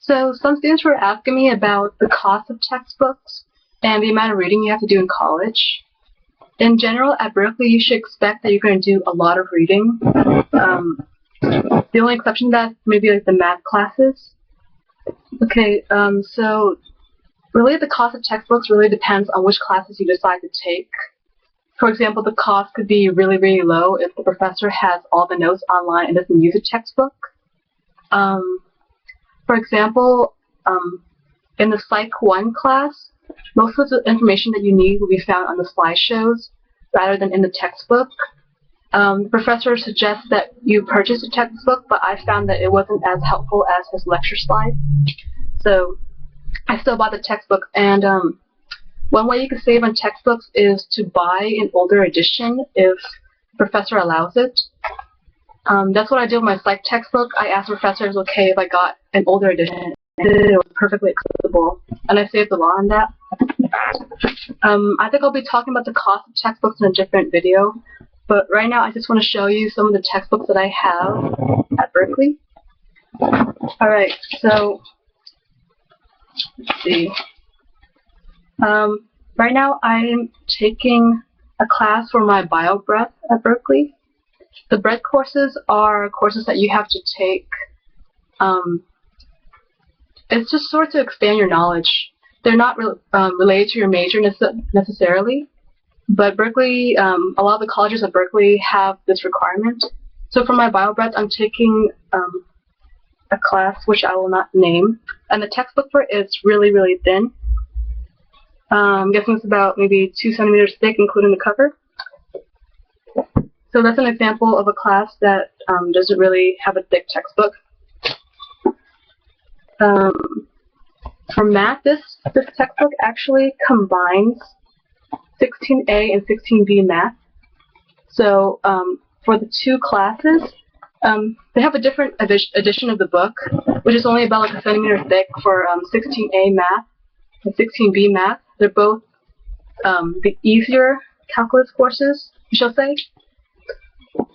So some students were asking me about the cost of textbooks and the amount of reading you have to do in college. In general, at Berkeley, you should expect that you're going to do a lot of reading. The only exception to that may be like the math classes. Okay, so really the cost of textbooks really depends on which classes you decide to take. For example, the cost could be really, really low if the professor has all the notes online and doesn't use a textbook. For example, in the Psych 1 class, most of the information that you need will be found on the slideshows rather than in the textbook. The professor suggests that you purchase a textbook, but I found that it wasn't as helpful as his lecture slides. So I still bought the textbook, and one way you can save on textbooks is to buy an older edition if the professor allows it. That's what I did with my psych textbook. I asked the professor if it was okay if I got an older edition. It was perfectly acceptable, and I saved a lot on that. I think I'll be talking about the cost of textbooks in a different video, but right now I just want to show you some of the textbooks that I have at Berkeley. Alright, so let's see. Right now I'm taking a class for my bio breath at Berkeley. The breath courses are courses that you have to take. It's just sort of to expand your knowledge. They're not related to your major necessarily, but Berkeley, a lot of the colleges at Berkeley have this requirement. So for my bio breath, I'm taking a class which I will not name, and the textbook for it is really, really thin. I'm guessing it's about maybe 2 centimeters thick, including the cover. So that's an example of a class that doesn't really have a thick textbook. For math, this textbook actually combines 16A and 16B math. So for the two classes, they have a different edition of the book, which is only about like a centimeter thick for 16A math and 16B math. They're both the easier calculus courses, you shall say.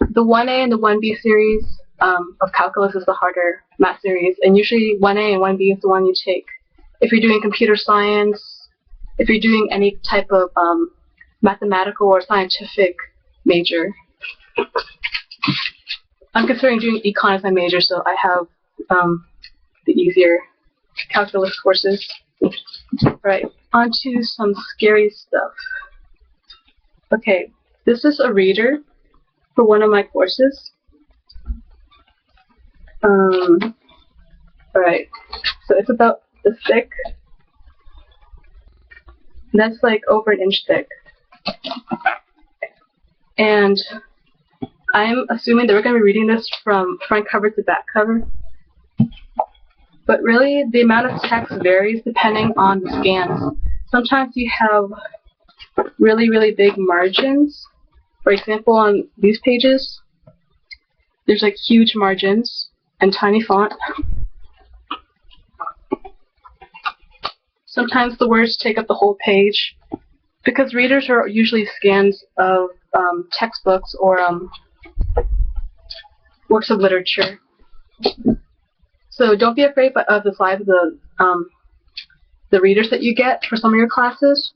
The 1A and the 1B series of calculus is the harder math series, and usually 1A and 1B is the one you take if you're doing computer science, if you're doing any type of mathematical or scientific major. I'm considering doing econ as my major, so I have the easier calculus courses. Alright, on to some scary stuff. Okay, this is a reader for one of my courses. Alright, so it's about this thick. That's like over an inch thick. And I'm assuming that we're going to be reading this from front cover to back cover. But really, the amount of text varies depending on the scans. Sometimes you have really, really big margins. For example, on these pages, there's like huge margins and tiny font. Sometimes the words take up the whole page, because readers are usually scans of textbooks or works of literature. So don't be afraid of the size of the readers that you get for some of your classes.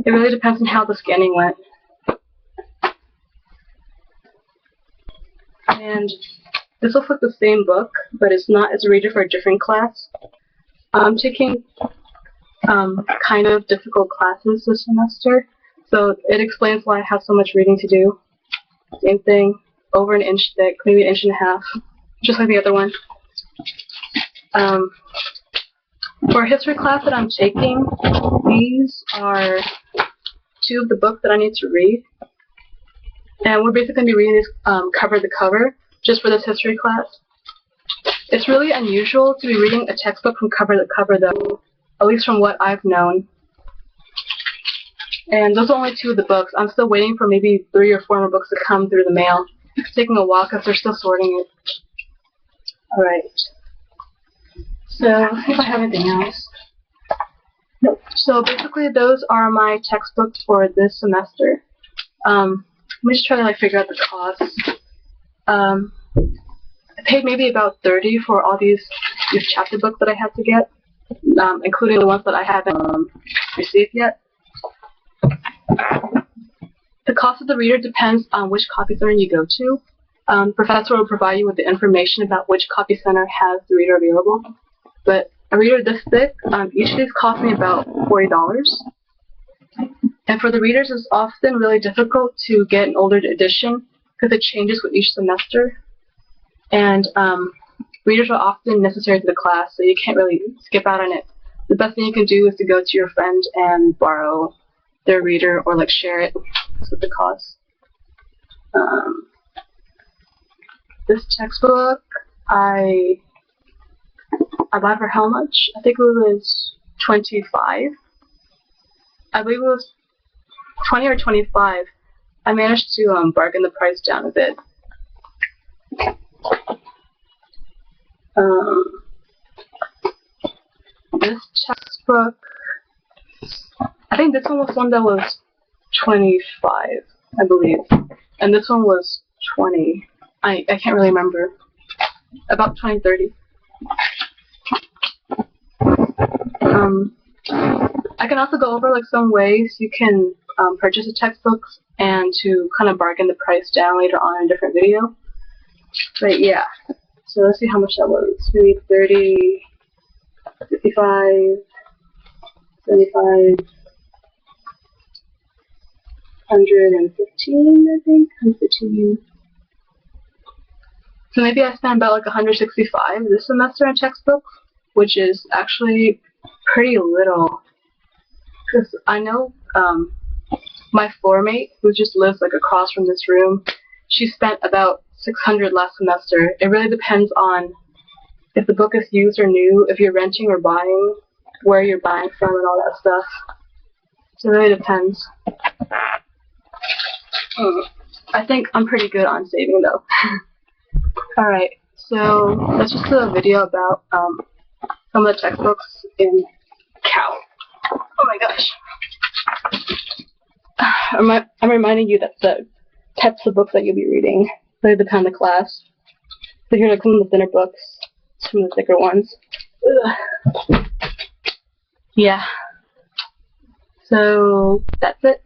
It really depends on how the scanning went. And this looks like the same book, but it's not as a reader for a different class. I'm taking kind of difficult classes this semester, so it explains why I have so much reading to do. Same thing, over an inch thick, maybe an inch and a half, just like the other one. For a history class that I'm taking, these are 2 of the books that I need to read. And we're basically going to be reading these cover to cover, just for this history class. It's really unusual to be reading a textbook from cover to cover, though, at least from what I've known. And those are only 2 of the books. I'm still waiting for maybe 3 or 4 more books to come through the mail. It's taking a while because they're still sorting it. Alright. So, let's see if I have anything else. Nope. So basically those are my textbooks for this semester. Let me just try to figure out the cost. I paid maybe about $30 for all these these chapter books that I had to get, including the ones that I haven't received yet. The cost of the reader depends on which copy center you go to. The professor will provide you with the information about which copy center has the reader available. But a reader this thick, each of these cost me about $40. And for the readers, it's often really difficult to get an older edition because it changes with each semester. And readers are often necessary to the class, so you can't really skip out on it. The best thing you can do is to go to your friend and borrow their reader or like share it with the cost. This textbook, I bought for how much? I think it was $25. I believe it was 20 or 25. I managed to bargain the price down a bit. This textbook, I think this one was one that was 25, I believe, and this one was 20. I can't really remember. About 20, 30. I can also go over like some ways you can purchase the textbooks and to kind of bargain the price down later on in a different video. But yeah, so let's see how much that was. Maybe 30, 55, 75, 115, I think. 115. So maybe I spent about like 165 this semester on textbooks, which is actually pretty little. Because I know my floor mate, who just lives like across from this room, she spent about 600 last semester. It really depends on if the book is used or new, if you're renting or buying, where you're buying from, and all that stuff. So it really depends. I think I'm pretty good on saving though. Alright, so let's just do a video about some of the textbooks in Cal. Oh my gosh. I'm reminding you that the types of books that you'll be reading really depend on the class. So here are like some of the thinner books, some of the thicker ones. Ugh. Yeah. So that's it.